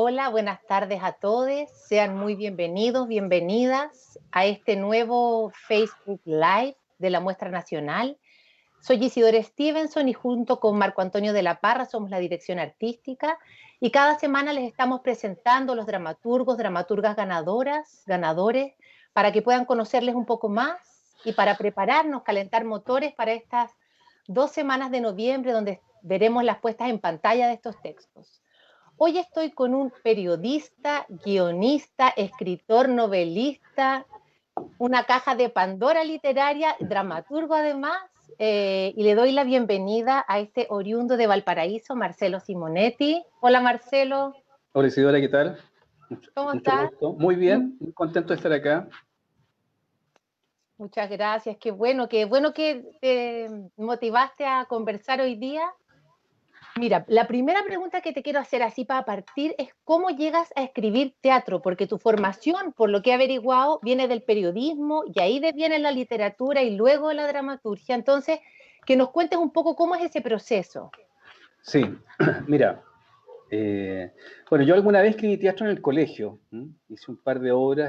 Hola, buenas tardes a todos. Sean muy bienvenidos, bienvenidas a este nuevo Facebook Live de la Muestra Nacional. Soy Isidora Stevenson y junto con Marco Antonio de la Parra somos la dirección artística y cada semana les estamos presentando los dramaturgos, dramaturgas ganadoras, ganadores, para que puedan conocerles un poco más y para prepararnos, calentar motores para estas 2 semanas de noviembre donde veremos las puestas en pantalla de estos textos. Hoy estoy con un periodista, guionista, escritor, novelista, una caja de Pandora literaria, dramaturgo además, y le doy la bienvenida a este oriundo de Valparaíso, Marcelo Simonetti. Hola Marcelo. Hola Isidora, ¿qué tal? ¿Cómo Mucho estás? gusto. Muy bien, muy contento de estar acá. Muchas gracias, qué bueno que te motivaste a conversar hoy día. Mira, la primera pregunta que te quiero hacer así para partir es ¿cómo llegas a escribir teatro? Porque tu formación, por lo que he averiguado, viene del periodismo y ahí viene la literatura y luego la dramaturgia. Entonces, que nos cuentes un poco cómo es ese proceso. Sí, mira, bueno, yo alguna vez escribí teatro en el colegio, hice un par de obras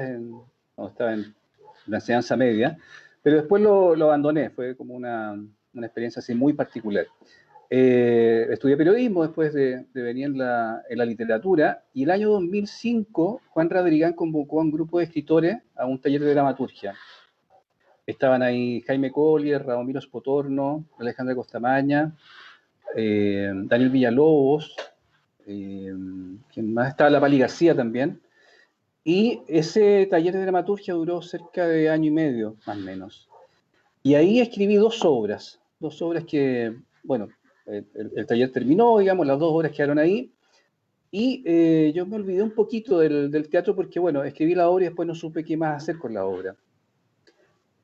cuando estaba en la enseñanza media, pero después lo abandoné, fue como una experiencia así muy particular. Estudié periodismo después de venir en la literatura, y el año 2005 Juan Radrigán convocó a un grupo de escritores a un taller de dramaturgia. Estaban ahí Jaime Collier, Radomiro Spotorno, Alejandra Costamaña, Daniel Villalobos, quien más estaba, la Pali García también. Y ese taller de dramaturgia duró cerca de año y medio, más o menos. Y ahí escribí dos obras que, bueno, el taller terminó, digamos, las dos obras quedaron ahí. Y yo me olvidé un poquito del teatro porque, bueno, escribí la obra y después no supe qué más hacer con la obra.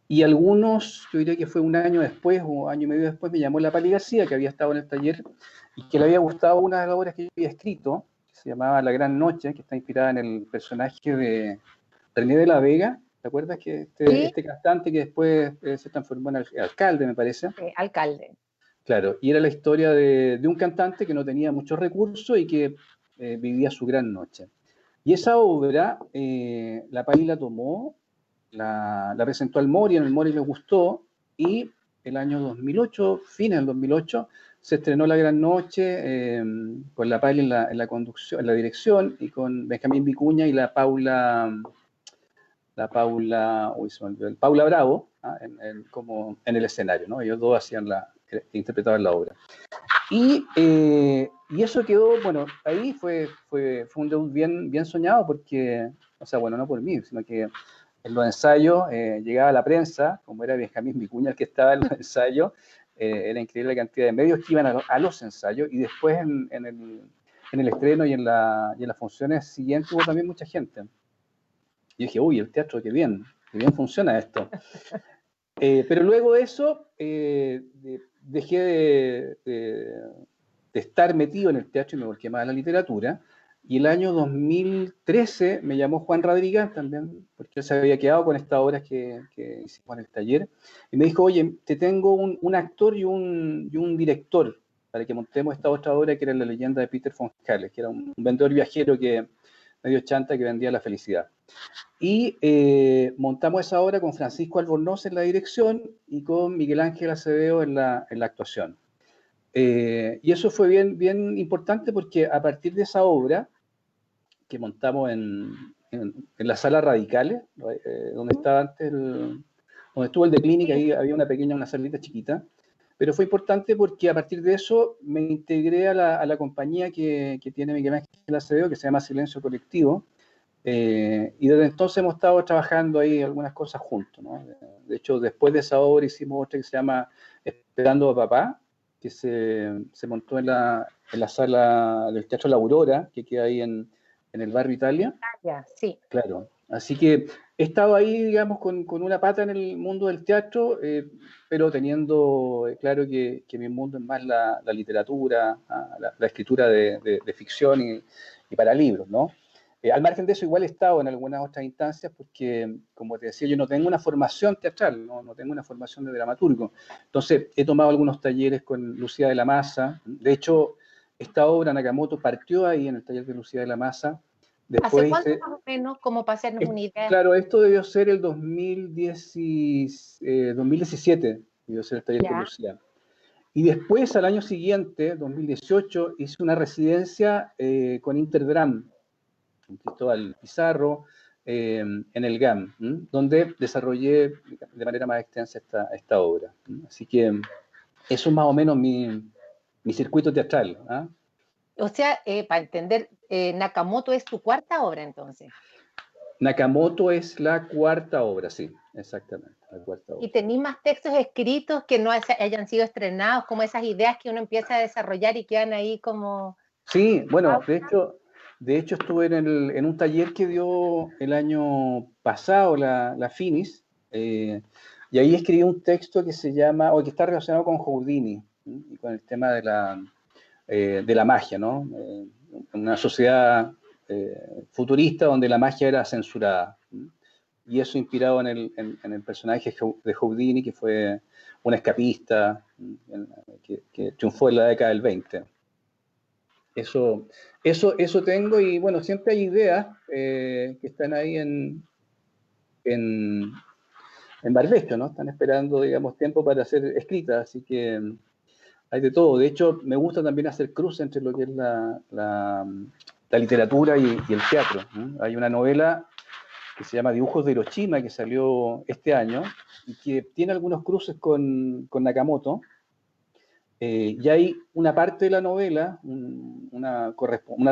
Y algunos, yo diría que fue un año después o año y medio después, me llamó la Pali García, que había estado en el taller y que le había gustado una de las obras que yo había escrito, que se llamaba La Gran Noche, que está inspirada en el personaje de René de la Vega. ¿Te acuerdas que Sí, este cantante que después se transformó en alcalde, me parece? alcalde. Claro, y era la historia de un cantante que no tenía muchos recursos y que vivía su gran noche. Y esa obra, la Pali la tomó, la presentó al Mori, en el Mori le gustó, y el año 2008, fines del 2008, se estrenó La Gran Noche, con la Pali en la conducción, en la dirección, y con Benjamín Vicuña y Paula Bravo, como en el escenario, ¿no? Ellos dos interpretaban la obra. Y eso quedó, bueno, ahí fue un debut bien soñado porque, o sea, bueno, no por mí, sino que en los ensayos llegaba la prensa, como era Benjamín Vicuña el que estaba en los ensayos, era increíble la cantidad de medios que iban a los ensayos, y después en el estreno y en las funciones siguientes hubo también mucha gente. Y dije, uy, el teatro, qué bien funciona esto. Pero luego de eso, dejé de estar metido en el teatro y me volqué más a la literatura. Y el año 2013 me llamó Juan Rodríguez también, porque él se había quedado con estas obras que hicimos en el taller. Y me dijo, oye, te tengo un actor y un director para que montemos esta otra obra que era La Leyenda de Peter von Hales, que era un vendedor viajero medio chanta que vendía la felicidad. Y montamos esa obra con Francisco Albornoz en la dirección y con Miguel Ángel Acevedo en la actuación. Y eso fue bien importante porque a partir de esa obra que montamos en la sala Radicales, donde estaba antes donde estuvo el de Clínica, ahí había una salita chiquita, pero fue importante porque a partir de eso me integré a la compañía que tiene Miguel Ángel Acevedo, que se llama Silencio Colectivo. Y desde entonces hemos estado trabajando ahí algunas cosas juntos, ¿no? De hecho, después de esa obra hicimos otra que se llama Esperando a Papá, que se montó en la sala del Teatro La Aurora, que queda ahí en el barrio Italia. Ya, sí. Claro. Así que he estado ahí, digamos, con una pata en el mundo del teatro, pero teniendo claro que mi mundo es más la literatura, la escritura de ficción y para libros, ¿no? Al margen de eso, igual he estado en algunas otras instancias porque, como te decía, yo no tengo una formación teatral, no tengo una formación de dramaturgo. Entonces, he tomado algunos talleres con Lucía de la Maza. De hecho, esta obra Nakamoto partió ahí en el taller de Lucía de la Maza. Después, ¿hace cuánto más o menos, como para hacernos una idea? Claro, esto debió ser el 2017, debió ser el taller de Lucía. Y después, al año siguiente, 2018, hice una residencia con Interdram, con Cristóbal Pizarro, en el GAM, donde desarrollé de manera más extensa esta obra. Así que eso es más o menos mi circuito teatral. ¿Ah? O sea, para entender, Nakamoto es tu cuarta obra, entonces. Nakamoto es la cuarta obra, sí, exactamente, la cuarta obra. ¿Y tenés más textos escritos que no hayan sido estrenados, como esas ideas que uno empieza a desarrollar y quedan ahí como... Sí, bueno, de hecho estuve en un taller que dio el año pasado la Finis, y ahí escribí un texto que se llama, o que está relacionado con Houdini, y con el tema de la magia, ¿no? Una sociedad futurista donde la magia era censurada. Y eso inspirado en el personaje de Houdini, que fue un escapista que triunfó en la década del 20. Eso tengo, y bueno, siempre hay ideas que están ahí en barbecho, ¿no? Están esperando, digamos, tiempo para ser escritas, así que hay de todo. De hecho, me gusta también hacer cruce entre lo que es la literatura y el teatro. Hay una novela que se llama Dibujos de Hiroshima, que salió este año, y que tiene algunos cruces con Nakamoto. Y hay una parte de la novela, una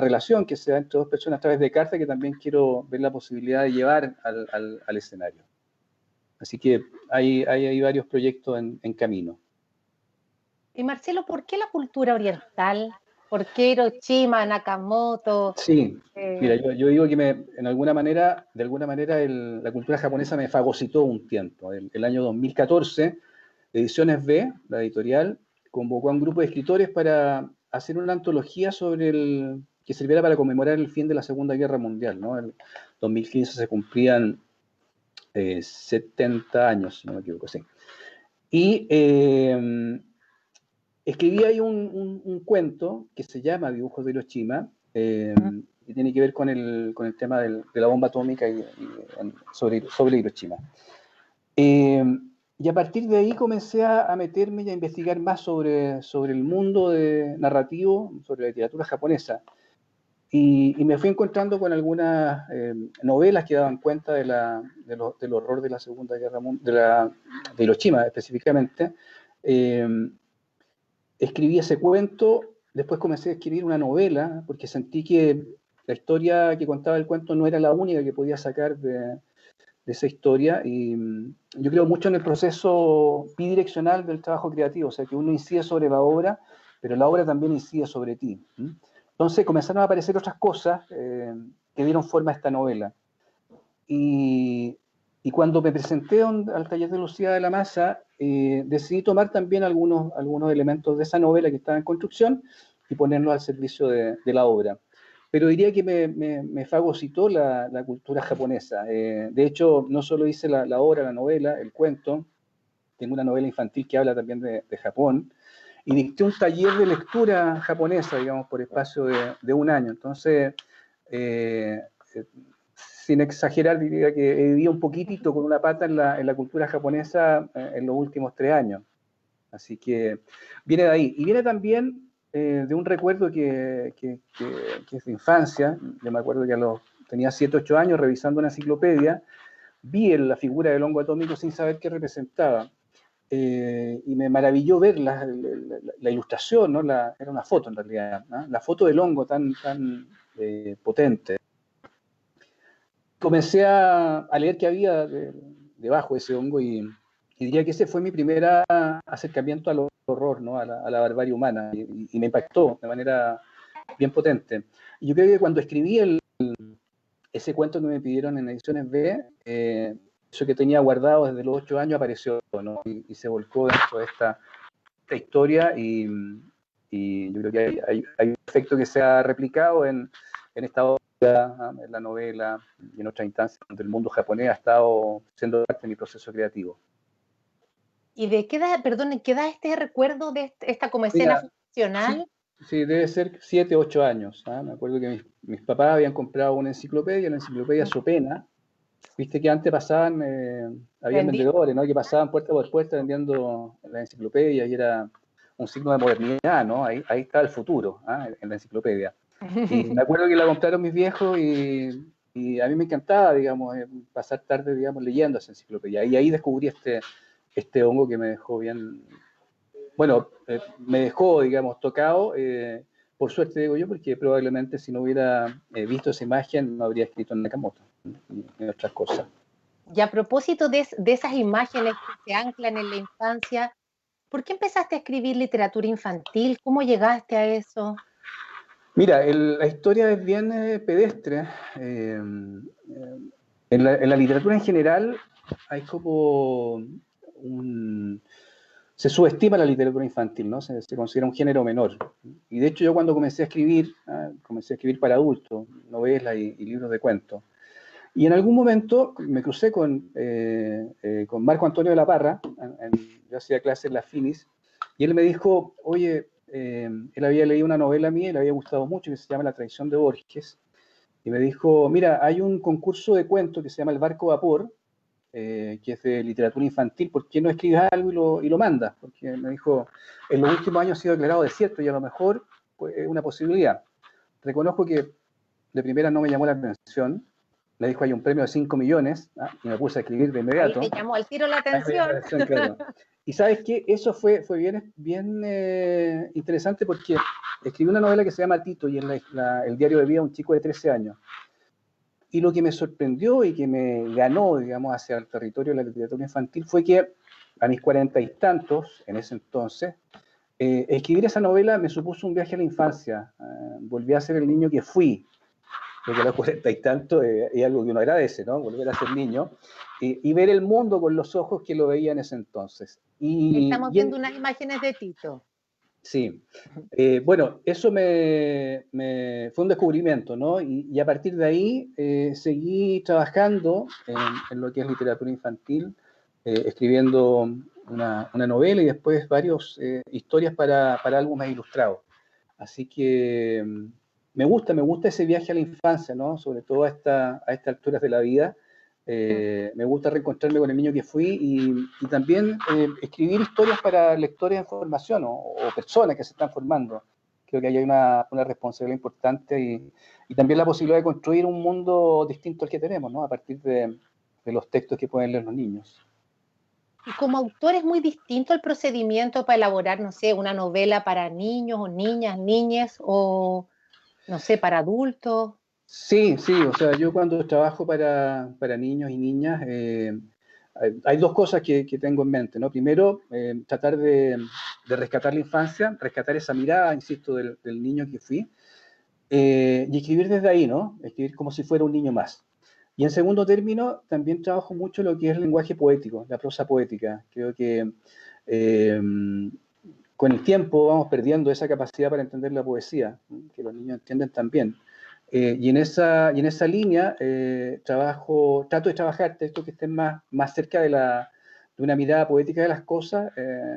relación que se da entre dos personas a través de cartas, que también quiero ver la posibilidad de llevar al escenario. Así que hay varios proyectos en camino. Y Marcelo, ¿por qué la cultura oriental? ¿Por qué Hiroshima, Nakamoto? Sí, mira, yo digo que de alguna manera, la cultura japonesa me fagocitó un tiempo. El año 2014, Ediciones B, la editorial, convocó a un grupo de escritores para hacer una antología que sirviera para conmemorar el fin de la Segunda Guerra Mundial, ¿no? En 2015 se cumplían 70 años, si no me equivoco, sí. Y escribí ahí un cuento que se llama Dibujos de Hiroshima, que tiene que ver con el tema de la bomba atómica sobre Hiroshima. Y a partir de ahí comencé a meterme y a investigar más sobre el mundo narrativo, sobre la literatura japonesa. Y me fui encontrando con algunas novelas que daban cuenta del horror de la Segunda Guerra Mundial, de Hiroshima específicamente. Escribí ese cuento, después comencé a escribir una novela, porque sentí que la historia que contaba el cuento no era la única que podía sacar de esa historia, y yo creo mucho en el proceso bidireccional del trabajo creativo, o sea, que uno incide sobre la obra, pero la obra también incide sobre ti. Entonces comenzaron a aparecer otras cosas que dieron forma a esta novela. Y cuando me presenté al taller de Lucía de la Maza, decidí tomar también algunos elementos de esa novela que estaba en construcción y ponerlos al servicio de la obra. Pero diría que me fagocitó la cultura japonesa. De hecho, no solo hice la obra, la novela, el cuento, tengo una novela infantil que habla también de Japón, y dicté un taller de lectura japonesa, digamos, por espacio de un año. Entonces, sin exagerar, diría que he vivido un poquitito con una pata en la cultura japonesa en los últimos 3 años. Así que viene de ahí. Y viene también de un recuerdo que es de infancia. Yo me acuerdo que tenía 7, 8 años revisando una enciclopedia, vi la figura del hongo atómico sin saber qué representaba. Y me maravilló ver la ilustración, ¿no? Era una foto en realidad, ¿no? La foto del hongo tan potente. Comencé a leer qué había debajo de ese hongo, y diría que ese fue mi primer acercamiento al horror, ¿no? a la barbarie humana, y me impactó de manera bien potente. Y yo creo que cuando escribí ese cuento que me pidieron en Ediciones B, eso que tenía guardado desde los 8 años apareció, ¿no? y se volcó dentro de esta historia, y yo creo que hay un efecto que se ha replicado en esta obra, en la novela y en otras instancias donde el mundo japonés ha estado siendo parte de mi proceso creativo. ¿Y de qué edad, perdón, en qué edad este recuerdo de esta como escena ficcional? sí, debe ser 7, 8 años. ¿Ah? Me acuerdo que mis papás habían comprado una enciclopedia, la enciclopedia Sopena. Viste que antes pasaban, habían Vendiendo. vendedores, ¿no? Que pasaban puerta por puerta vendiendo la enciclopedia y era un signo de modernidad, ¿no? Ahí está el futuro, ¿ah? En la enciclopedia. Y me acuerdo que la compraron mis viejos y a mí me encantaba, digamos, pasar tarde, digamos, leyendo esa enciclopedia. Y ahí descubrí este hongo que me dejó bien, bueno, me dejó, digamos, tocado, por suerte digo yo, porque probablemente si no hubiera visto esa imagen no habría escrito en Nakamoto y otras cosas. Y a propósito de esas imágenes que se anclan en la infancia, ¿por qué empezaste a escribir literatura infantil? ¿Cómo llegaste a eso? Mira, la historia es bien pedestre. En la literatura en general hay como se subestima la literatura infantil, ¿no? Se considera un género menor. Y de hecho yo cuando comencé a escribir para adultos, novelas y libros de cuentos. Y en algún momento me crucé con Marco Antonio de la Parra, yo hacía clases en la Finis, y él me dijo, oye, él había leído una novela mía y le había gustado mucho, que se llama La traición de Borges, y me dijo, mira, hay un concurso de cuentos que se llama El Barco Vapor, que es de literatura infantil, ¿por qué no escribes algo y lo mandas? Porque me dijo, en los últimos años ha sido declarado desierto y a lo mejor pues, es una posibilidad. Reconozco que de primera no me llamó la atención, le dijo hay un premio de 5 millones, y me puse a escribir de Ahí inmediato. te llamó al tiro la Ahí me llamó la atención. atención, claro. Y sabes qué, eso fue bien interesante porque escribí una novela que se llama Tito y es el diario de vida de un chico de 13 años. Y lo que me sorprendió y que me ganó, digamos, hacia el territorio de la literatura infantil fue que a mis 40 y tantos, en ese entonces, escribir esa novela me supuso un viaje a la infancia. Volví a ser el niño que fui, porque a los 40 y tantos es algo que uno agradece, ¿no? Volver a ser niño y ver el mundo con los ojos que lo veía en ese entonces. Estamos viendo unas imágenes de Tito. Sí. Bueno, eso fue un descubrimiento, ¿no? Y a partir de ahí seguí trabajando en lo que es literatura infantil, escribiendo una novela y después varias historias para álbumes ilustrados. Así que me gusta ese viaje a la infancia, ¿no? Sobre todo a estas alturas de la vida. Me gusta reencontrarme con el niño que fui y también escribir historias para lectores en formación o personas que se están formando. Creo que ahí hay una responsabilidad importante y también la posibilidad de construir un mundo distinto al que tenemos, ¿no? A partir de los textos que pueden leer los niños. Y como autor es muy distinto el procedimiento para elaborar, no sé, una novela para niños o niñas, niñes o, no sé, para adultos. Sí, sí, o sea, yo cuando trabajo para niños y niñas, hay dos cosas que tengo en mente, ¿no? Primero, tratar de rescatar la infancia, rescatar esa mirada, insisto, del niño que fui, y escribir desde ahí, ¿no? Escribir como si fuera un niño más. Y en segundo término, también trabajo mucho lo que es el lenguaje poético, la prosa poética. Creo que eh, con el tiempo vamos perdiendo esa capacidad para entender la poesía, ¿no? Que los niños entienden también. Y en esa línea trato de trabajar textos que estén más cerca de una mirada poética de las cosas,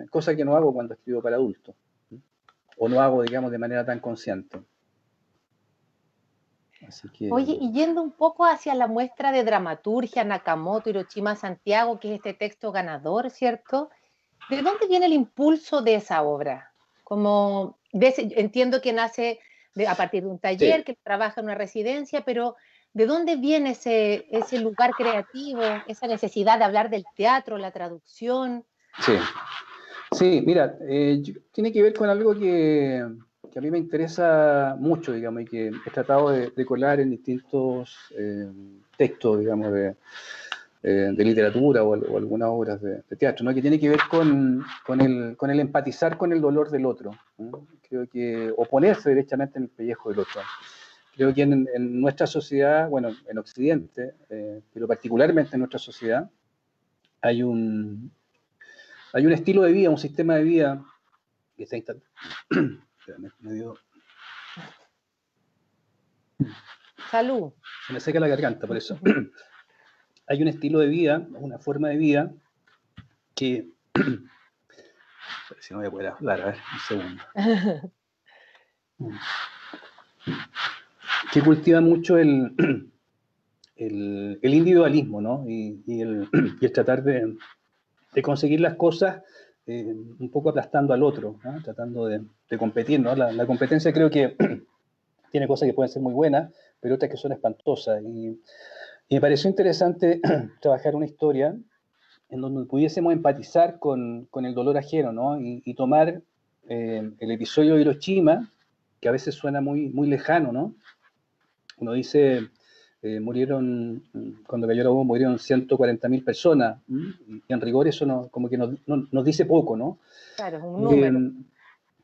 cosa que no hago cuando escribo para adultos, ¿sí? O no hago, digamos, de manera tan consciente. Así que... Oye, y yendo un poco hacia la muestra de dramaturgia, Nakamoto, Hiroshima, Santiago, que es este texto ganador, ¿cierto? ¿De dónde viene el impulso de esa obra? Como entiendo que nace a partir de un taller, Sí, que trabaja en una residencia, pero ¿de dónde viene ese lugar creativo, esa necesidad de hablar del teatro, la traducción? sí. Sí, mira, tiene que ver con algo que a mí me interesa mucho, digamos, y que he tratado de colar en distintos textos, digamos, de literatura o algunas obras de teatro, ¿no? Que tiene que ver con el empatizar con el dolor del otro, ¿no? Creo que, o ponerse derechamente en el pellejo del otro. Creo que en nuestra sociedad, bueno, en Occidente, pero particularmente en nuestra sociedad, hay un, hay un estilo de vida, un sistema de vida que está instalado. Me dio... Salud. Se me seca la garganta, por eso. Hay un estilo de vida, una forma de vida que... si no voy a poder hablar, a ver, un segundo. que cultiva mucho el individualismo, ¿no? Y el tratar de conseguir las cosas un poco aplastando al otro, ¿no? Tratando de competir, ¿no? La competencia creo que tiene cosas que pueden ser muy buenas, pero otras que son espantosas. Y me pareció interesante trabajar una historia en donde pudiésemos empatizar con el dolor ajeno, ¿no? Y tomar el episodio de Hiroshima, que a veces suena muy, muy lejano, ¿no? Uno dice, cuando cayó la bomba, murieron 140.000 personas, y en rigor eso como que nos dice poco, ¿no? Claro, es un número.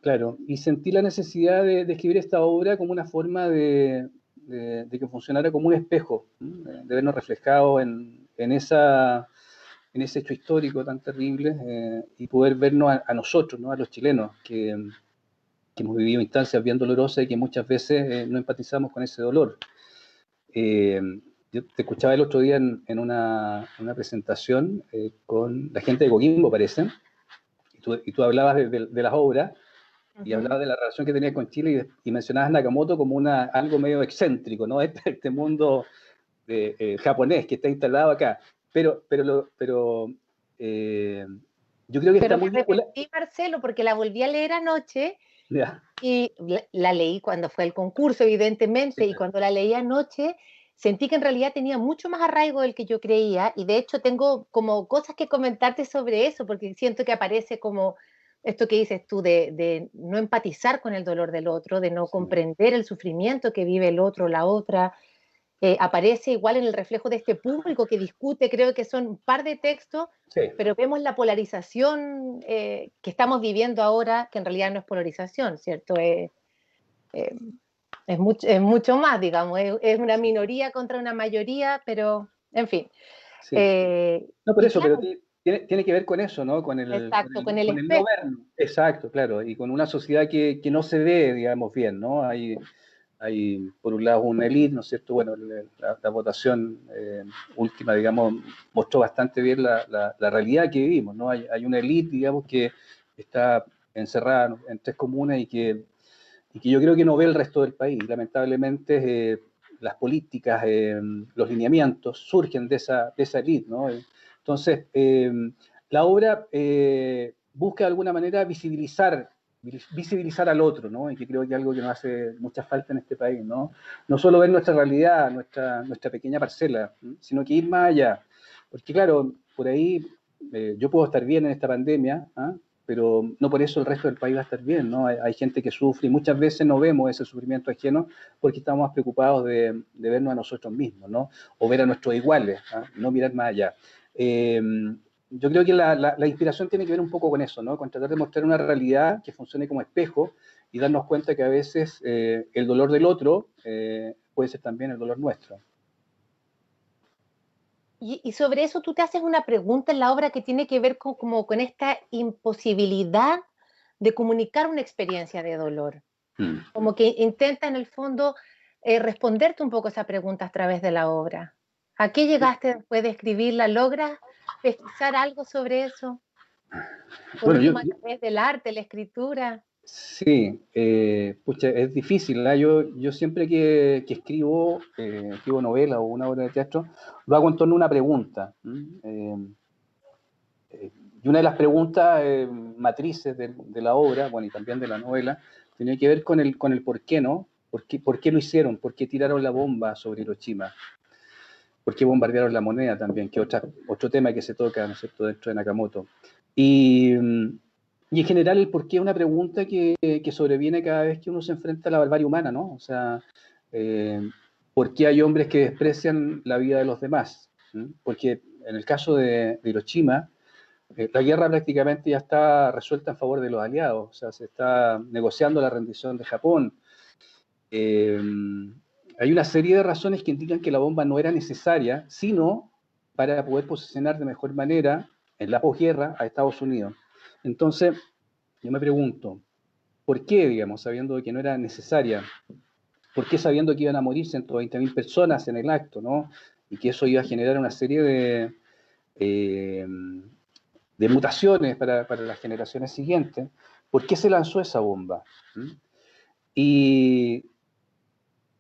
Claro, y sentí la necesidad de escribir esta obra como una forma de que funcionara como un espejo, de vernos reflejados en ese hecho histórico tan terrible, y poder vernos a nosotros, ¿no? A los chilenos, que hemos vivido instancias bien dolorosas y que muchas veces no empatizamos con ese dolor. Yo te escuchaba el otro día en una presentación con la gente de Coquimbo, parece, y tú hablabas de las obras, y hablabas de la relación que tenías con Chile, y mencionabas Nakamoto como algo medio excéntrico, ¿no? Este mundo japonés que está instalado acá. Pero yo creo que Pero está me muy vinculado. arrepentí, Marcelo, porque la volví a leer anoche Ya, y la leí cuando fue el concurso, evidentemente, sí, y cuando la leí anoche sentí que en realidad tenía mucho más arraigo del que yo creía, y de hecho tengo como cosas que comentarte sobre eso, porque siento que aparece como esto que dices tú de no empatizar con el dolor del otro, de no sí, comprender el sufrimiento que vive el otro, la otra. Aparece igual en el reflejo de este público que discute, creo que son un par de textos, sí. pero vemos la polarización que estamos viviendo ahora, que en realidad no es polarización, ¿cierto? Eh, es mucho más, digamos, es una minoría contra una mayoría, pero en fin. Sí. No, por Y eso, pero claro, tiene que ver con eso, ¿no? Con exacto, con el con el no espejo. vernos. Exacto, claro, y con una sociedad que no se ve, digamos, bien, ¿no? Hay por un lado una élite, ¿no es cierto? Bueno, la votación última, digamos, mostró bastante bien la realidad que vivimos, ¿no? Hay una élite, digamos, que está encerrada en tres comunas y que yo creo que no ve el resto del país. Lamentablemente, las políticas, los lineamientos surgen de esa élite, ¿no? Entonces, la obra busca de alguna manera visibilizar al otro, ¿no? Y que creo que es algo que nos hace mucha falta en este país, ¿no? No solo ver nuestra realidad, nuestra pequeña parcela, sino que ir más allá. Porque claro, por ahí yo puedo estar bien en esta pandemia, ¿ah? Pero no por eso el resto del país va a estar bien, ¿no? Hay gente que sufre y muchas veces no vemos ese sufrimiento ajeno porque estamos más preocupados de vernos a nosotros mismos, ¿no? O ver a nuestros iguales, ¿ah? No mirar más allá. Yo creo que la inspiración tiene que ver un poco con eso, ¿no? Con tratar de mostrar una realidad que funcione como espejo y darnos cuenta que a veces el dolor del otro puede ser también el dolor nuestro. Y sobre eso tú te haces una pregunta en la obra que tiene que ver como con esta imposibilidad de comunicar una experiencia de dolor. Mm. Como que intenta en el fondo responderte un poco esa pregunta a través de la obra. ¿A qué llegaste después de escribirla? ¿Logras pesquisar algo sobre eso? Por Bueno, último, a través del arte, la escritura. sí, pucha, es difícil, ¿no? Yo siempre que escribo novela o una obra de teatro, lo hago en torno a una pregunta. Y una de las preguntas matrices de la obra, bueno, y también de la novela, tenía que ver con el por qué, ¿no? ¿Por qué lo hicieron? ¿Por qué tiraron la bomba sobre Hiroshima? ¿Por qué bombardearon la moneda también? Que otro tema que se toca, ¿no es cierto?, dentro de Nakamoto. Y en general el por qué es una pregunta que sobreviene cada vez que uno se enfrenta a la barbarie humana, ¿no? O sea, eh, ¿por qué hay hombres que desprecian la vida de los demás? Porque en el caso de Hiroshima, la guerra prácticamente ya está resuelta en favor de los aliados, o sea, se está negociando la rendición de Japón. Eh, Hay una serie de razones que indican que la bomba no era necesaria, sino para poder posicionar de mejor manera en la posguerra a Estados Unidos. Entonces, yo me pregunto, ¿por qué, digamos, sabiendo que no era necesaria? ¿Por qué sabiendo que iban a morir 120.000 personas en el acto, ¿no? Y que eso iba a generar una serie eh, de mutaciones para las generaciones siguientes, ¿por qué se lanzó esa bomba? Y,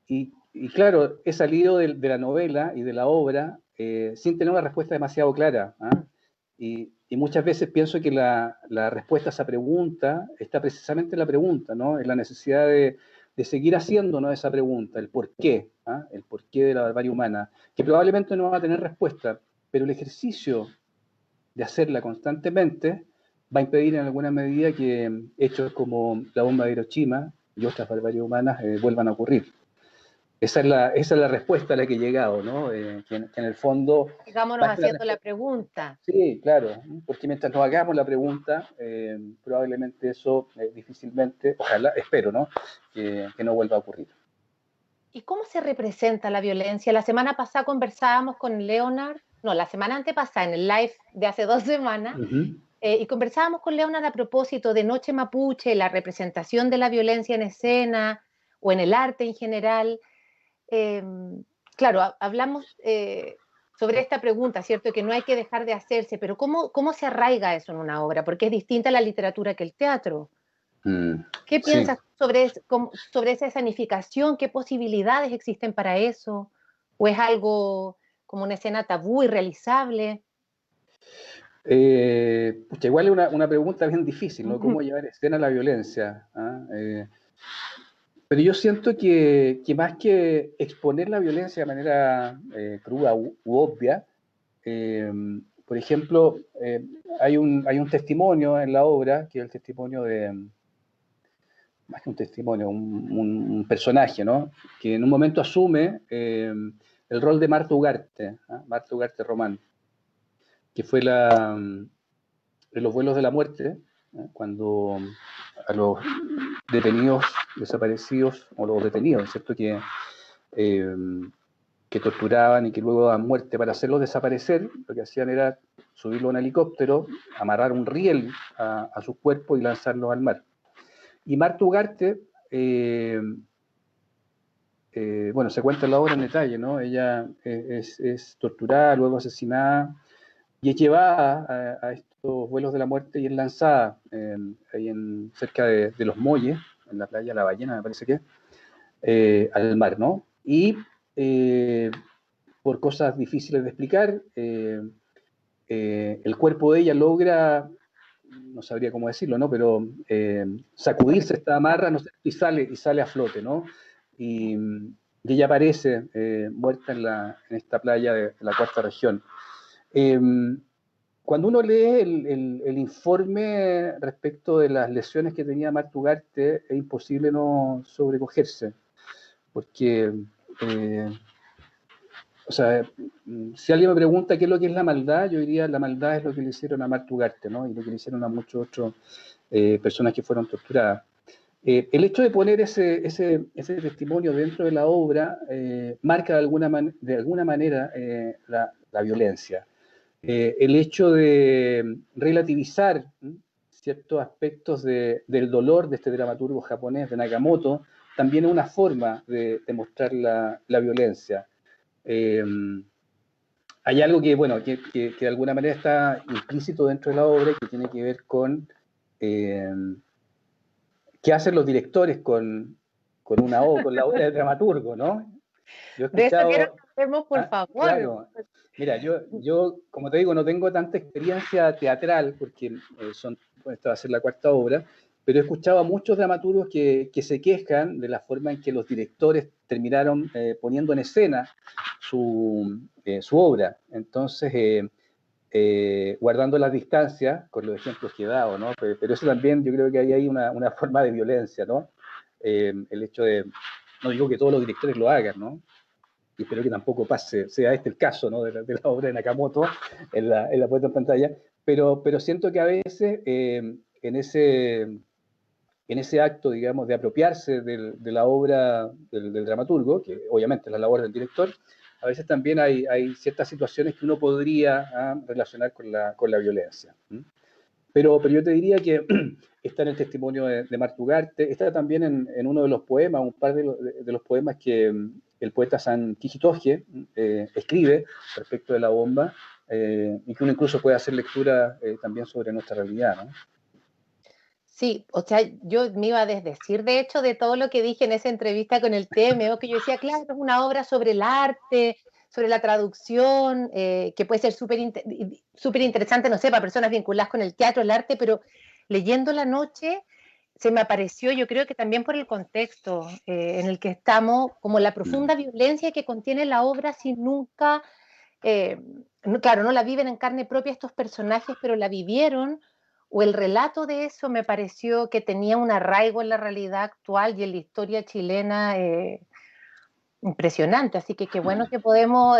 y claro, he salido de la novela y de la obra sin tener una respuesta demasiado clara. ¿Ah? Y muchas veces pienso que la respuesta a esa pregunta está precisamente en la pregunta, ¿no? En la necesidad de seguir haciéndonos esa pregunta, el por qué, ¿ah? El porqué de la barbarie humana, que probablemente no va a tener respuesta, pero el ejercicio de hacerla constantemente va a impedir en alguna medida que hechos como la bomba de Hiroshima y otras barbaries humanas vuelvan a ocurrir. Esa es la respuesta a la que he llegado, ¿no? Que en el fondo... Sigámonos haciendo la pregunta. Sí, claro, porque mientras nos hagamos la pregunta, probablemente eso difícilmente, ojalá, espero, ¿no? Que no vuelva a ocurrir. ¿Y cómo se representa la violencia? La semana pasada conversábamos con Leonard, no, la semana antepasada, en el live de hace 2 semanas, y conversábamos con Leonard a propósito de Noche Mapuche, la representación de la violencia en escena o en el arte en general. Claro, hablamos sobre esta pregunta, ¿cierto? Que no hay que dejar de hacerse, pero ¿cómo se arraiga eso en una obra? Porque es distinta la literatura que el teatro. ¿Qué Sí. piensas sobre esa escenificación? ¿Qué posibilidades existen para eso? ¿O es algo como una escena tabú, irrealizable? Pucha, igual es una pregunta bien difícil, ¿no? ¿Cómo llevar escena la violencia? ¿Ah? Pero yo siento que más que exponer la violencia de manera cruda u obvia, por ejemplo, hay un testimonio en la obra, que es el testimonio de, más que un testimonio, un personaje, ¿no? Que en un momento asume el rol de Marta Ugarte, ¿eh? Marta Ugarte Román, que fue en los vuelos de la muerte, cuando a los detenidos desaparecidos, o los detenidos, ¿cierto? Que torturaban y que luego daban muerte, para hacerlos desaparecer, lo que hacían era subirlo a un helicóptero, amarrar un riel a sus cuerpos y lanzarlos al mar. Y Marta Ugarte, bueno, se cuenta en la obra en detalle, ¿no? Ella es torturada, luego asesinada, y es llevada a estos vuelos de la muerte y es lanzada ahí cerca de Los Molles, en la playa La Ballena, me parece que, al mar, ¿no? Y por cosas difíciles de explicar, el cuerpo de ella logra, no sabría cómo decirlo, ¿no? Pero sacudirse esta amarra, no sé, y sale a flote, ¿no? Y ella aparece muerta en esta playa de la cuarta región. Cuando uno lee el informe respecto de las lesiones que tenía Marta Ugarte, es imposible no sobrecogerse, porque, o sea, si alguien me pregunta qué es lo que es la maldad, yo diría la maldad es lo que le hicieron a Marta Ugarte, ¿no? Y lo que le hicieron a muchos otros personas que fueron torturadas. El hecho de poner ese testimonio dentro de la obra marca de alguna manera la violencia. El hecho de relativizar ciertos aspectos del dolor de este dramaturgo japonés, de Nakamoto, también es una forma de mostrar la violencia. Hay algo que, bueno, que de alguna manera está implícito dentro de la obra y que tiene que ver con qué hacen los directores con la obra del dramaturgo, ¿no? Yo he De eso quiero escuchado... que hablemos, por favor. Claro, mira, yo, como te digo, no tengo tanta experiencia teatral, porque esta va a ser la cuarta obra, pero he escuchado a muchos dramaturgos que se quejan de la forma en que los directores terminaron poniendo en escena su obra. Entonces, guardando las distancias con los ejemplos que he dado, ¿no? Pero eso también yo creo que hay una forma de violencia, ¿no? El hecho de, no digo que todos los directores lo hagan, ¿no? Y espero que tampoco sea este el caso, ¿no? de la obra de Nakamoto en la puesta en pantalla, pero siento que a veces en ese acto, digamos, de apropiarse de la obra del dramaturgo, que obviamente es la labor del director, a veces también hay ciertas situaciones que uno podría relacionar con la violencia. Pero yo te diría que está en el testimonio de Marta Ugarte, está también en uno de los poemas, un par de los poemas que el poeta San Quijitoje escribe respecto de la bomba, y que uno incluso puede hacer lectura también sobre nuestra realidad, ¿no? Sí, o sea, yo me iba a desdecir, de hecho, de todo lo que dije en esa entrevista con el TMO, que yo decía, claro, es una obra sobre el arte, sobre la traducción, que puede ser súper interesante, no sé, para personas vinculadas con el teatro, el arte, pero leyendo la noche se me apareció, yo creo que también por el contexto en el que estamos, como la profunda violencia que contiene la obra sin nunca, eh, claro, no la viven en carne propia estos personajes, pero la vivieron, o el relato de eso me pareció que tenía un arraigo en la realidad actual y en la historia chilena impresionante, así que qué bueno que podemos,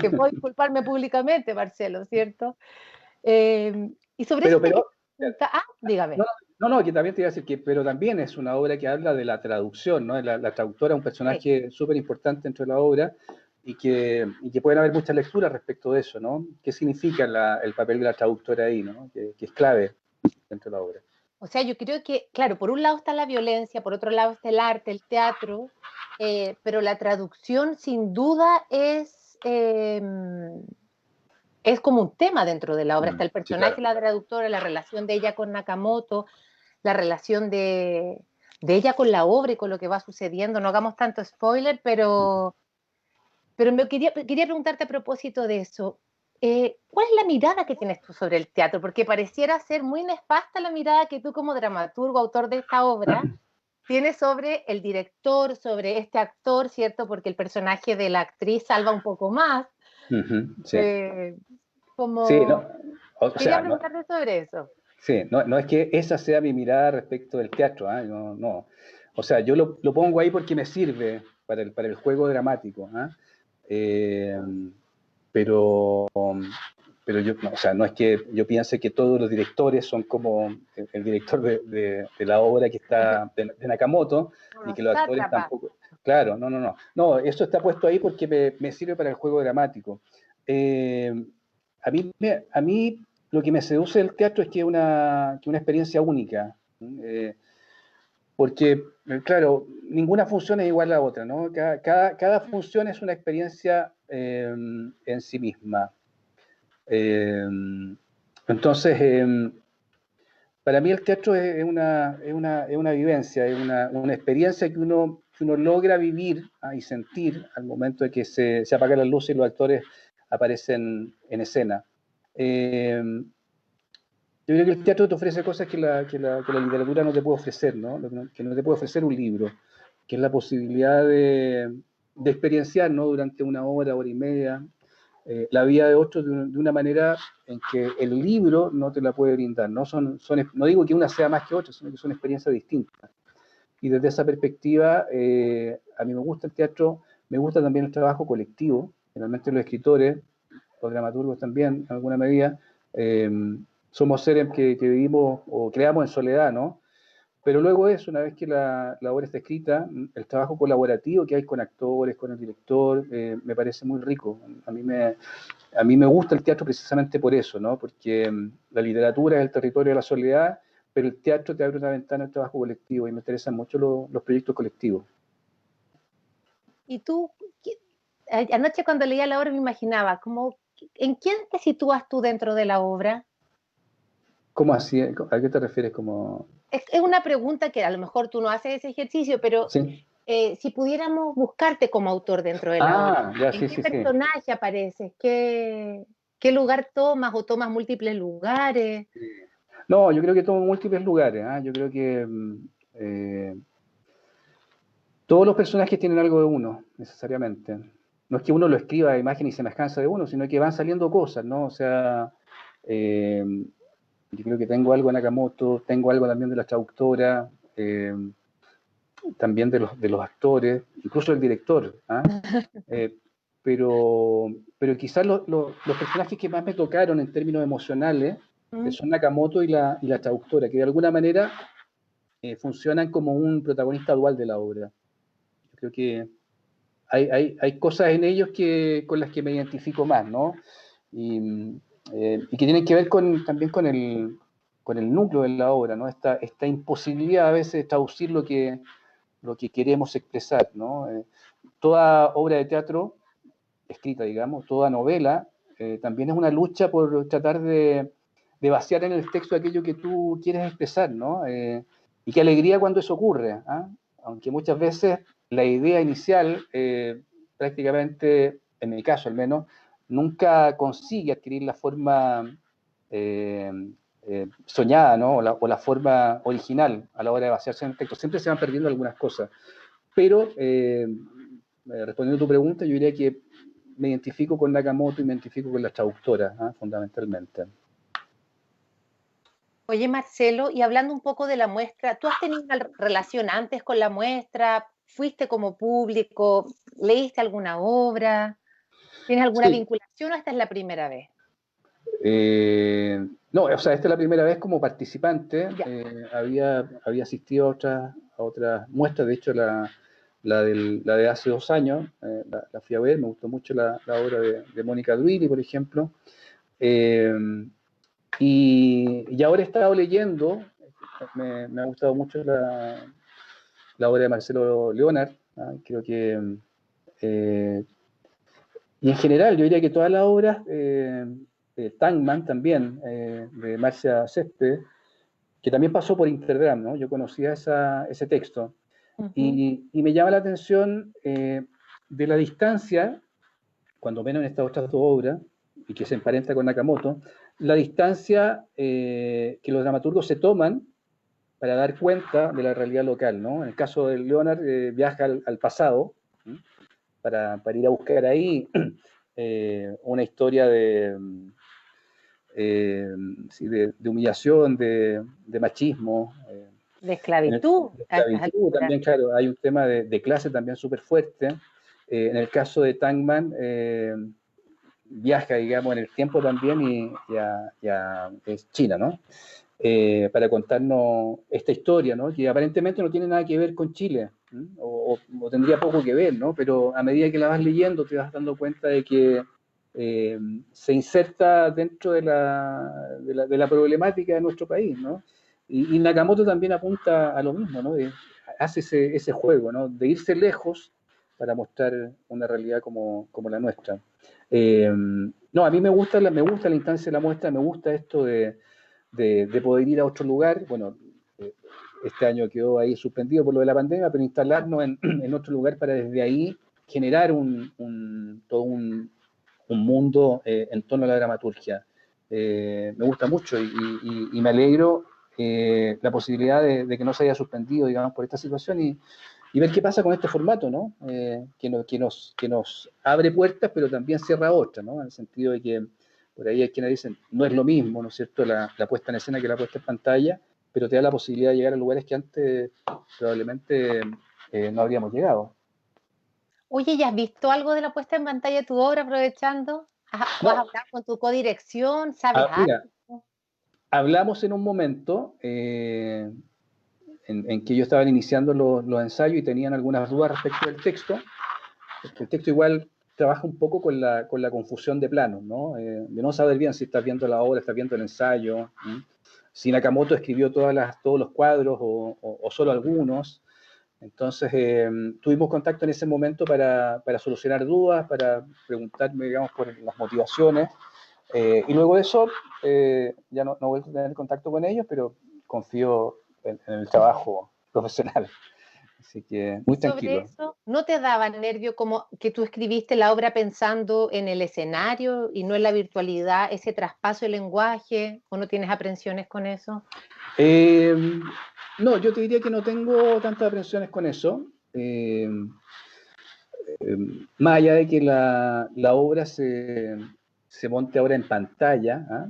que puedo disculparme públicamente, Marcelo, ¿cierto? Y sobre eso Pero, te pero, quería preguntar, no, dígame. no, que también te iba a decir que, pero también es una obra que habla de la traducción, ¿no? La traductora es un Sí. personaje súper importante dentro de la obra y que pueden haber muchas lecturas respecto de eso, ¿no? ¿Qué significa el papel de la traductora ahí, ¿no? Que es clave dentro de la obra. O sea, yo creo que, claro, por un lado está la violencia, por otro lado está el arte, el teatro, pero la traducción sin duda es como un tema dentro de la obra. Está el Sí, personaje claro. de la traductora, la relación de ella con Nakamoto, la relación de ella con la obra y con lo que va sucediendo. No hagamos tanto spoiler, pero quería preguntarte a propósito de eso. ¿Cuál es la mirada que tienes tú sobre el teatro? Porque pareciera ser muy nefasta la mirada que tú como dramaturgo, autor de esta obra, tienes sobre el director, sobre este actor, ¿cierto? Porque el personaje de la actriz salva un poco más. Sí, Eh, sí, no, como o Quería sea, no, preguntarte sobre eso. sí, no es que esa sea mi mirada respecto del teatro, ¿ah? No, no. O sea, yo lo pongo ahí porque me sirve para el juego dramático, ¿ah? Eh, pero, pero yo, no, o sea, no es que yo piense que todos los directores son como el director de la obra que está de Nakamoto, ni Unos que los actores sátrapas. tampoco. Claro, no, no, no. No, eso está puesto ahí porque me sirve para el juego dramático. Eh, a mí lo que me seduce del teatro es que es una experiencia única. Porque, claro, ninguna función es igual a la otra, ¿no? Cada función es una experiencia en sí misma. Eh, entonces, para mí el teatro es una vivencia, es una experiencia que uno logra vivir y sentir al momento de que se apagan las luces y los actores aparecen en escena. Eh, yo creo que el teatro te ofrece cosas que la literatura no te puede ofrecer, ¿no? Que no te puede ofrecer un libro, que es la posibilidad de experienciar, ¿no? Durante una hora y media, la vida de otros de una manera en que el libro no te la puede brindar, ¿no? No digo que una sea más que otra, sino que son experiencias distintas. Y desde esa perspectiva, a mí me gusta el teatro, me gusta también el trabajo colectivo, generalmente los escritores, los dramaturgos también, en alguna medida, eh, somos seres que vivimos o creamos en soledad, ¿no? Pero luego eso, una vez que la obra está escrita, el trabajo colaborativo que hay con actores, con el director, me parece muy rico. A mí me gusta el teatro precisamente por eso, ¿no? Porque la literatura es el territorio de la soledad, pero el teatro te abre una ventana al trabajo colectivo y me interesan mucho los proyectos colectivos. Y tú, anoche cuando leía la obra me imaginaba, ¿en quién te sitúas tú dentro de la obra? ¿Cómo así? ¿A qué te refieres? Como... Es una pregunta que a lo mejor tú no haces ese ejercicio, pero ¿Sí? si pudiéramos buscarte como autor dentro de la obra, Ah, ya, ¿en sí, qué sí, sí. personaje apareces? ¿Qué lugar tomas o tomas múltiples lugares? No, yo creo que tomo múltiples lugares. Yo creo que todos los personajes tienen algo de uno, necesariamente. No es que uno lo escriba a imagen y semejanza de uno, sino que van saliendo cosas, ¿no? O sea, eh, yo creo que tengo algo de Nakamoto, tengo algo también de la traductora, también de los actores, incluso del director. Eh, pero quizás los personajes que más me tocaron en términos emocionales ¿Mm? son Nakamoto y la traductora, que de alguna manera funcionan como un protagonista dual de la obra. Yo creo que hay cosas en ellos con las que me identifico más, ¿no? Y que tienen que ver también con el núcleo de la obra, ¿no? Esta imposibilidad a veces de traducir lo que queremos expresar, ¿no? Toda obra de teatro escrita, digamos, toda novela, también es una lucha por tratar de vaciar en el texto aquello que tú quieres expresar, ¿no? Y qué alegría cuando eso ocurre, ¿ah? Aunque muchas veces la idea inicial, prácticamente, en mi caso al menos, nunca consigue adquirir la forma soñada, ¿no? O la forma original a la hora de vaciarse en el texto. Siempre se van perdiendo algunas cosas. Pero, respondiendo a tu pregunta, yo diría que me identifico con Nakamoto y me identifico con las traductoras, ¿ah? Fundamentalmente. Oye, Marcelo, y hablando un poco de la muestra, ¿tú has tenido una relación antes con la muestra? ¿Fuiste como público? ¿Leíste alguna obra? ¿Tienes alguna Sí. vinculación o esta es la primera vez? No, o sea, esta es la primera vez como participante. Ya. Había asistido a otras muestras, de hecho la de hace 2 años, la fui a ver, me gustó mucho la obra de Mónica Druini, por ejemplo. Eh, y ahora he estado leyendo, me ha gustado mucho la obra de Marcelo Leonard, ¿ah? Creo que, y en general yo diría que todas las obras, Tangman también, de Marcia Céspedes, que también pasó por Intergram, ¿no? Yo conocía ese texto, y me llama la atención de la distancia, cuando menos en estas otras 2 obras, y que se emparenta con Nakamoto, la distancia que los dramaturgos se toman para dar cuenta de la realidad local, ¿no? En el caso de Leonard, viaja al pasado, ¿sí? para ir a buscar ahí una historia sí, de humillación, de machismo, De esclavitud de a estas esclavitud alturas. también, claro, hay un tema de clase también súper fuerte. En el caso de Tangman, viaja, digamos, en el tiempo también y ya es China, ¿no? Para contarnos esta historia, ¿no? Que aparentemente no tiene nada que ver con Chile, o tendría poco que ver, ¿no? Pero a medida que la vas leyendo te vas dando cuenta de que se inserta dentro de la problemática de nuestro país, ¿no? Y Nakamoto también apunta a lo mismo, ¿no? Hace ese juego, ¿no? De irse lejos para mostrar una realidad como la nuestra. No, a mí me gusta la instancia de la muestra, me gusta esto de poder ir a otro lugar. Bueno, este año quedó ahí suspendido por lo de la pandemia, pero instalarnos en otro lugar para desde ahí generar todo un mundo en torno a la dramaturgia. Me gusta mucho y me alegro la posibilidad de que no se haya suspendido, digamos, por esta situación y ver qué pasa con este formato, ¿no? Que nos abre puertas, pero también cierra otras, ¿no? En el sentido de que por ahí hay quienes dicen, no es lo mismo, ¿no es cierto?, la puesta en escena que la puesta en pantalla, pero te da la posibilidad de llegar a lugares que antes probablemente no habríamos llegado. Oye, ¿ya has visto algo de la puesta en pantalla de tu obra aprovechando? ¿Tú has No, hablado con tu codirección? ¿Sabes mira, algo? hablamos en un momento en que ellos estaban iniciando los ensayos y tenían algunas dudas respecto del texto, porque el texto igual trabaja un poco con la confusión de planos, ¿no? De no saber bien si estás viendo la obra, estás viendo el ensayo, ¿sí? Si Nakamoto escribió todos los cuadros o solo algunos. Entonces, tuvimos contacto en ese momento para solucionar dudas, para preguntarme, digamos, por las motivaciones. Y luego de eso, ya no voy a tener contacto con ellos, pero confío en el trabajo profesional. Así que muy Sobre tranquilo. eso, ¿no te daba nervio como que tú escribiste la obra pensando en el escenario y no en la virtualidad, ese traspaso del lenguaje, o no tienes aprensiones con eso? Eh, no, yo te diría que no tengo tantas aprensiones con eso. Más allá de que la obra se monte ahora en pantalla, ¿ah?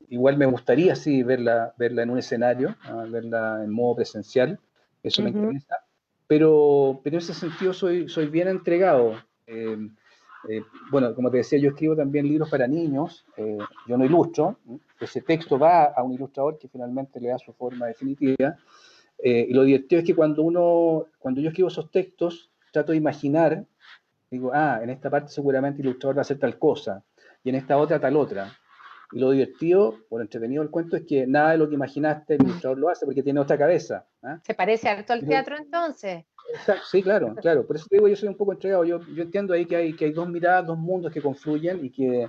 Igual me gustaría, sí, verla en un escenario, ¿ah? Verla en modo presencial, eso me interesa, pero en ese sentido soy bien entregado. Bueno, como te decía, yo escribo también libros para niños, yo no ilustro, ese texto va a un ilustrador que finalmente le da su forma definitiva, y lo divertido es que cuando yo escribo esos textos, trato de imaginar, digo, en esta parte seguramente el ilustrador va a hacer tal cosa, y en esta otra tal otra. Y lo divertido, o lo entretenido del cuento, es que nada de lo que imaginaste el ilustrador lo hace porque tiene otra cabeza. ¿Se parece harto al teatro entonces? Sí, claro, claro. Por eso te digo, yo soy un poco entregado. Yo entiendo ahí que hay 2 miradas, 2 mundos que confluyen y que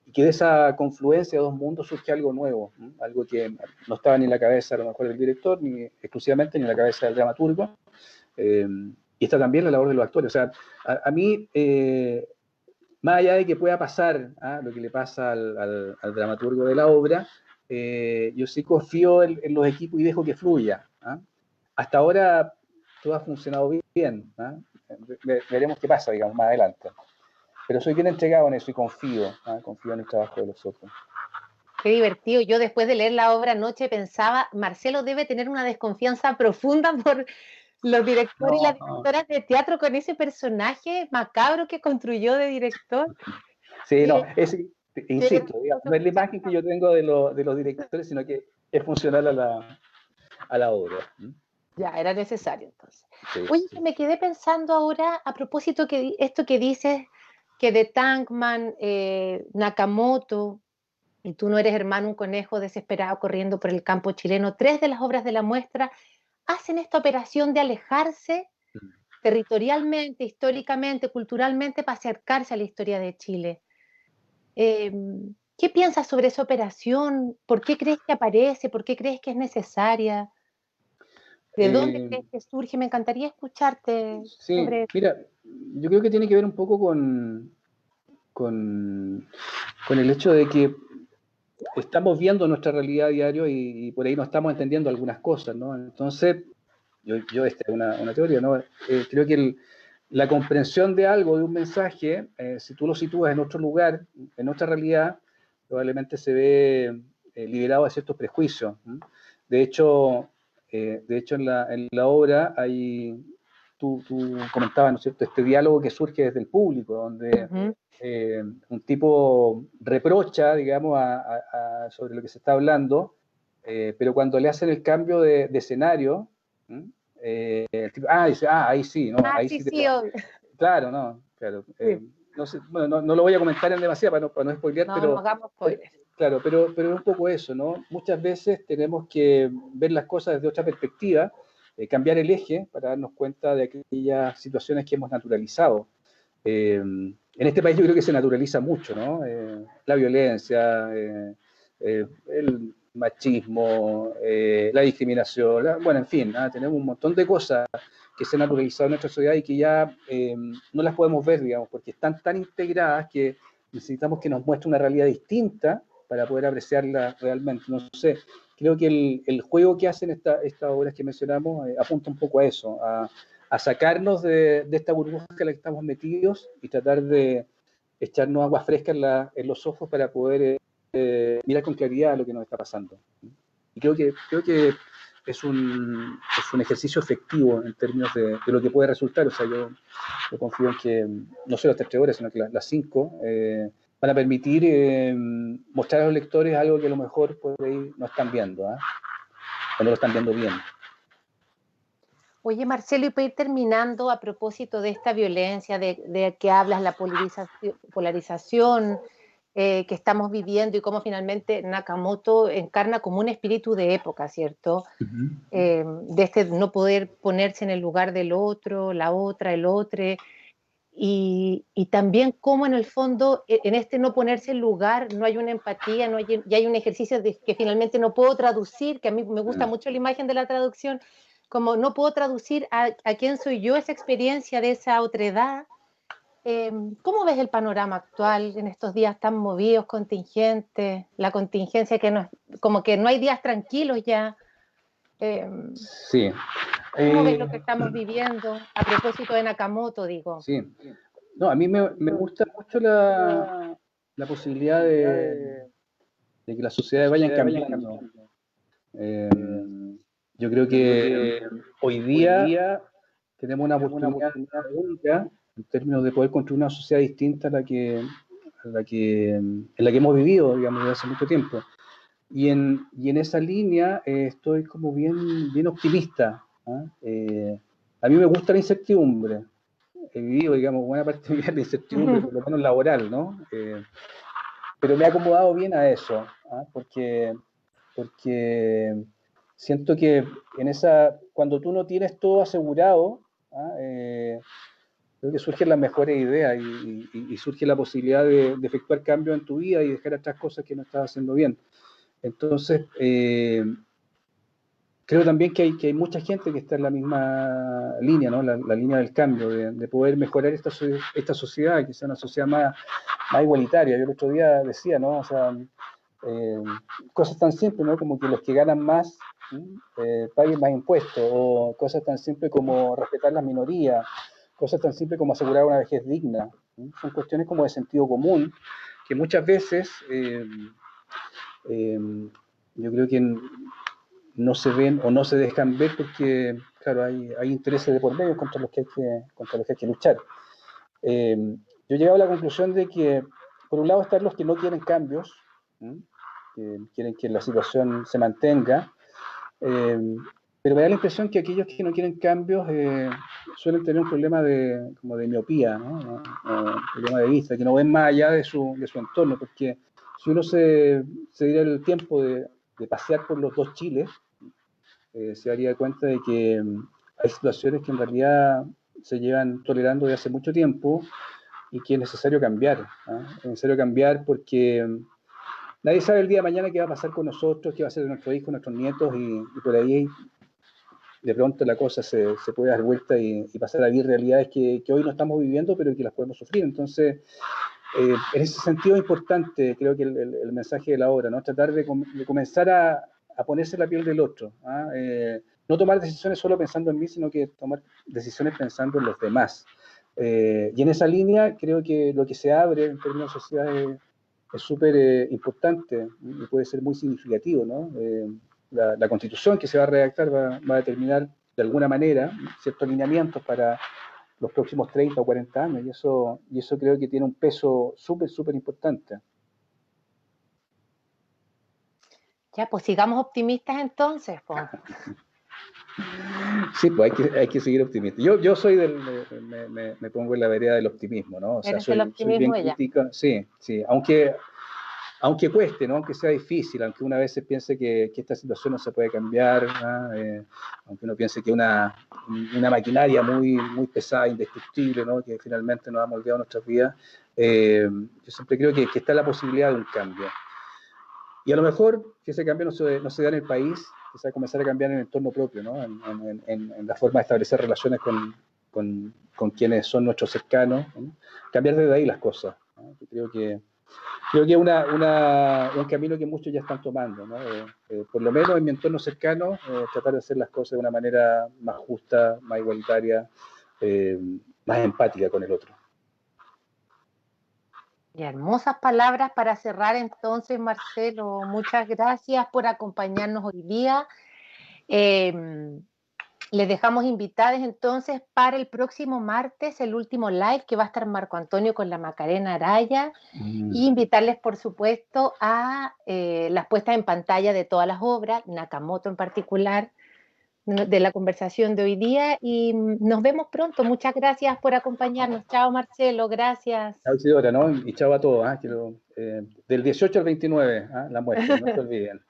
y que de esa confluencia de dos mundos surge algo nuevo, algo que no estaba ni en la cabeza a lo mejor del director, ni exclusivamente ni en la cabeza del dramaturgo, y está también la labor de los actores. O sea, a mí, más allá de que pueda pasar lo que le pasa al dramaturgo de la obra, yo sí confío en los equipos y dejo que fluya. Hasta ahora todo ha funcionado bien. Veremos qué pasa, digamos, más adelante. Pero soy bien entregado en eso y confío en el trabajo de los otros. Qué divertido. Yo después de leer la obra anoche pensaba, Marcelo debe tener una desconfianza profunda por los directores y las directoras de teatro con ese personaje macabro que construyó de director. Sí, no, insisto, digamos, no es la imagen que yo tengo de los directores, sino que es funcional a la obra. Ya, era necesario entonces. Sí, Oye, sí. me quedé pensando ahora a propósito que esto que dices, que de Tankman, Nakamoto, y tú no eres hermano, un conejo desesperado corriendo por el campo chileno, 3 de las obras de la muestra hacen esta operación de alejarse territorialmente, históricamente, culturalmente, para acercarse a la historia de Chile. ¿Qué piensas sobre esa operación? ¿Por qué crees que aparece? ¿Por qué crees que es necesaria? ¿De dónde crees que surge? Me encantaría escucharte Sí, sobre eso. mira, yo creo que tiene que ver un poco con el hecho de que estamos viendo nuestra realidad a diario y por ahí no estamos entendiendo algunas cosas, ¿no? Entonces, esta es una teoría, ¿no? Creo que la comprensión de algo, de un mensaje, si tú lo sitúas en otro lugar, en otra realidad, probablemente se ve liberado de ciertos prejuicios. De hecho, en la obra hay, tú comentabas, ¿no es cierto?, este diálogo que surge desde el público, donde un tipo reprocha, digamos, sobre lo que se está hablando, pero cuando le hacen el cambio de escenario, el tipo, dice, ahí sí, ¿no? Ahí sí, sí sí, obvio. Claro, no, claro. Sí. No sé, bueno, no lo voy a comentar en demasiado para no spoilear, No, no hagamos spoilers. claro, pero es un poco eso, ¿no? Muchas veces tenemos que ver las cosas desde otra perspectiva, cambiar el eje para darnos cuenta de aquellas situaciones que hemos naturalizado. En este país yo creo que se naturaliza mucho, ¿no? La violencia, el machismo, la discriminación, bueno, en fin, tenemos un montón de cosas que se han naturalizado en nuestra sociedad y que ya no las podemos ver, digamos, porque están tan integradas que necesitamos que nos muestre una realidad distinta para poder apreciarla realmente. No sé, creo que el juego que hacen estas obras que mencionamos apunta un poco a eso, a sacarnos de esta burbuja en la que estamos metidos y tratar de echarnos agua fresca en los ojos para poder mirar con claridad lo que nos está pasando. Y creo que es un ejercicio efectivo en términos de lo que puede resultar. O sea, yo confío en que no solo estas 3 horas, sino que las 5 van a permitir mostrar a los lectores algo que a lo mejor por ahí no están viendo, o no lo están viendo bien. Oye, Marcelo, y para ir terminando, a propósito de esta violencia de que hablas, la polarización que estamos viviendo y cómo finalmente Nakamoto encarna como un espíritu de época, ¿cierto? De este no poder ponerse en el lugar del otro, la otra, el otro, y también cómo en el fondo, en este no ponerse en lugar, no hay una empatía, y hay un ejercicio que finalmente no puedo traducir, que a mí me gusta mucho la imagen de la traducción, como no puedo traducir a quién soy yo esa experiencia de esa otredad. ¿Cómo ves el panorama actual en estos días tan movidos, contingentes, la contingencia como que no hay días tranquilos ya? Sí. ¿Cómo ves lo que estamos viviendo? A propósito de Nakamoto, digo. Sí. No, a mí me gusta mucho la posibilidad de que las sociedades vayan cambiando. Yo creo que hoy día tenemos una oportunidad única en términos de poder construir una sociedad distinta en la que hemos vivido, digamos, desde hace mucho tiempo. Y en esa línea estoy como bien optimista. A mí me gusta la incertidumbre. He vivido, digamos, buena parte de mi vida de incertidumbre, por lo menos laboral, ¿no? Pero me he acomodado bien a eso, porque siento que cuando tú no tienes todo asegurado, creo que surgen las mejores ideas y surge la posibilidad de efectuar cambios en tu vida y dejar atrás cosas que no estás haciendo bien. Entonces, creo también que hay mucha gente que está en la misma línea, ¿no? La línea del cambio, de poder mejorar esta sociedad, que sea una sociedad más igualitaria. Yo el otro día decía, ¿no? O sea, cosas tan simples, ¿no? Como que los que ganan más paguen más impuestos, o cosas tan simples como respetar las minorías, cosas tan simples como asegurar una vejez digna. Son cuestiones como de sentido común, que muchas veces yo creo que no se ven o no se dejan ver porque, claro, hay intereses de por medio contra los que hay que luchar. Yo he llegado a la conclusión de que, por un lado, están los que no quieren cambios, que quieren que la situación se mantenga, pero me da la impresión que aquellos que no quieren cambios suelen tener un problema como de miopía, ¿no? Un problema de vista, que no ven más allá de su entorno, porque si uno se diera el tiempo de pasear por los dos Chiles, se daría cuenta de que hay situaciones que en realidad se llevan tolerando desde hace mucho tiempo y que es necesario cambiar. Es necesario cambiar porque nadie sabe el día de mañana qué va a pasar con nosotros, qué va a ser de nuestros hijos, nuestros nietos, y por ahí de pronto la cosa se puede dar vuelta y pasar a vivir realidades que hoy no estamos viviendo, pero que las podemos sufrir. Entonces, en ese sentido es importante, creo que el mensaje de la obra, ¿no? Tratar de comenzar a ponerse la piel del otro. No tomar decisiones solo pensando en mí, sino que tomar decisiones pensando en los demás. Y en esa línea creo que lo que se abre en términos de sociedad es súper importante y puede ser muy significativo, ¿no? La constitución que se va a redactar va a determinar de alguna manera ciertos lineamientos para los próximos 30 o 40 años, y eso creo que tiene un peso súper importante. Ya, pues sigamos optimistas entonces, pues. Sí, pues hay que seguir optimista. Yo soy me pongo en la vereda del optimismo, ¿no? O sea, Eres del soy bien optimismo ella. crítico, sí, aunque cueste, ¿no? Aunque sea difícil, aunque una vez se piense que esta situación no se puede cambiar, aunque uno piense que una maquinaria muy pesada, indestructible, ¿no? Que finalmente nos ha moldeado nuestras vidas, yo siempre creo que está la posibilidad de un cambio. Y a lo mejor, si ese cambio no se da en el país, quizá comenzar a cambiar en el entorno propio, ¿no? En la forma de establecer relaciones con quienes son nuestros cercanos, ¿no? Cambiar desde ahí las cosas, ¿no? Yo creo que es un camino que muchos ya están tomando, ¿no? Por lo menos en mi entorno cercano, tratar de hacer las cosas de una manera más justa, más igualitaria, más empática con el otro. Y hermosas palabras para cerrar entonces, Marcelo. Muchas gracias por acompañarnos hoy día. Les dejamos invitadas entonces para el próximo martes, el último live que va a estar Marco Antonio con la Macarena Araya, y invitarles por supuesto a las puestas en pantalla de todas las obras, Nakamoto en particular, de la conversación de hoy día, y nos vemos pronto. Muchas gracias por acompañarnos. Chao Marcelo, gracias. Chao Isidora, ¿no? Y chao a todos, del 18 al 29, la muestra, no se olviden.